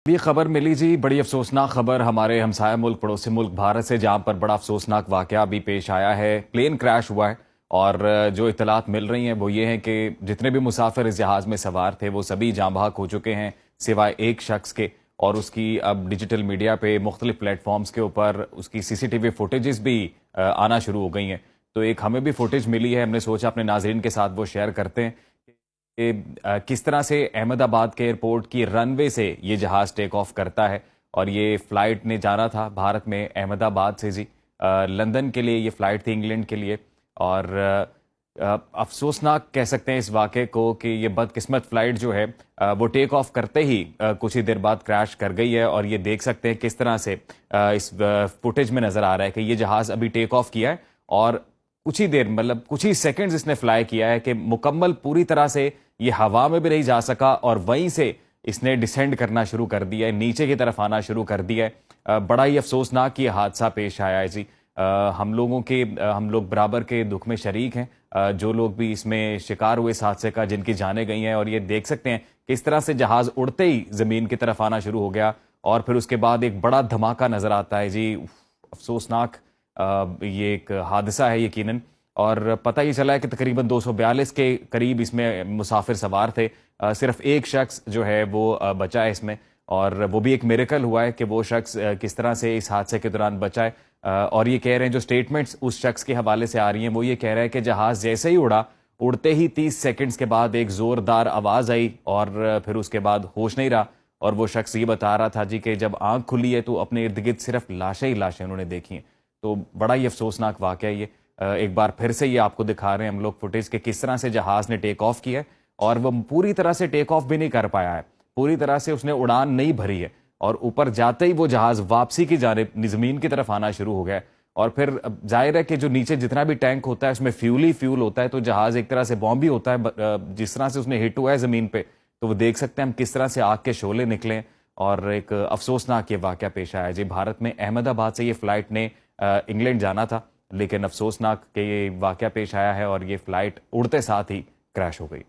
ये खबर मिली जी, बड़ी अफसोसनाक खबर हमारे हमसाया मुल्क पड़ोसी मुल्क भारत से, जहां पर बड़ा अफसोसनाक वाकया भी पेश आया है। प्लेन क्रैश हुआ है और जो इतलात मिल रही हैं वो ये हैं कि जितने भी मुसाफिर इस जहाज़ में सवार थे वो सभी जाँ बहक हो चुके हैं सिवाय एक शख्स के। और उसकी अब डिजिटल मीडिया पे मुख्तलिफ प्लेटफॉर्म्स के ऊपर उसकी सीसीटीवी फुटेजेस भी आना शुरू हो गई हैं। तो एक हमें भी फुटेज मिली है, हमने सोचा अपने नाजरीन के साथ वो शेयर करते हैं कि किस तरह से अहमदाबाद के एयरपोर्ट की रनवे से ये जहाज़ टेक ऑफ करता है। और ये फ़्लाइट ने जाना था भारत में अहमदाबाद से जी लंदन के लिए, ये फ़्लाइट थी इंग्लैंड के लिए। और अफसोसनाक कह सकते हैं इस वाक़े को कि ये बदकिस्मत फ़्लाइट जो है वो टेक ऑफ करते ही कुछ ही देर बाद क्रैश कर गई है। और ये देख सकते हैं किस तरह से इस फुटेज में नज़र आ रहा है कि ये जहाज़ अभी टेक ऑफ किया है और कुछ ही देर मतलब कुछ ही सेकंड्स इसने फ्लाई किया है कि मुकम्मल पूरी तरह से ये हवा में भी नहीं जा सका और वहीं से इसने डिसेंड करना शुरू कर दिया है, नीचे की तरफ आना शुरू कर दिया है। बड़ा ही अफसोसनाक ये हादसा पेश आया है जी। हम लोग बराबर के दुख में शरीक हैं, जो लोग भी इसमें शिकार हुए इस हादसे का, जिनकी जानें गई हैं। और ये देख सकते हैं किस तरह से जहाज़ उड़ते ही ज़मीन की तरफ आना शुरू हो गया और फिर उसके बाद एक बड़ा धमाका नज़र आता है जी। अफसोसनाक ये एक हादसा है यकीनन। और पता ही चला है कि तकरीबन 242 के करीब इसमें मुसाफिर सवार थे। सिर्फ एक शख्स जो है वो बचा है इसमें, और वो भी एक मिरेकल हुआ है कि वो शख्स किस तरह से इस हादसे के दौरान बचा है। और ये कह रहे हैं, जो स्टेटमेंट्स उस शख्स के हवाले से आ रही हैं वो ये कह रहा है कि जहाज़ जैसे ही उड़ा, उड़ते ही 30 सेकंड्स के बाद एक ज़ोरदार आवाज़ आई और फिर उसके बाद होश नहीं रहा। और वो शख्स ये बता रहा था जी कि जब आंख खुली है तो अपने इर्द गिर्द सिर्फ लाशें ही लाशें उन्होंने देखी हैं। तो बड़ा ही अफसोसनाक वाक़या है ये। एक बार फिर से ये आपको दिखा रहे हैं हम लोग फुटेज के किस तरह से जहाज़ ने टेक ऑफ किया है और वो पूरी तरह से टेक ऑफ भी नहीं कर पाया है, पूरी तरह से उसने उड़ान नहीं भरी है। और ऊपर जाते ही वो जहाज़ वापसी की जानिब ज़मीन की तरफ आना शुरू हो गया है। और फिर जाहिर है कि जो नीचे जितना भी टैंक होता है उसमें फ्यूल ही फ्यूल होता है, तो जहाज़ एक तरह से बॉम्ब ही होता है। जिस तरह से उसने हिट हुआ है ज़मीन पे, तो वो देख सकते हैं हम किस तरह से आग के शोले निकले। और एक अफसोसनाक ये वाक़या पेश आया जी। भारत में अहमदाबाद से ये फ़्लाइट ने इंग्लैंड जाना था, लेकिन अफसोसनाक कि ये वाक़या पेश आया है और ये फ़्लाइट उड़ते साथ ही क्रैश हो गई।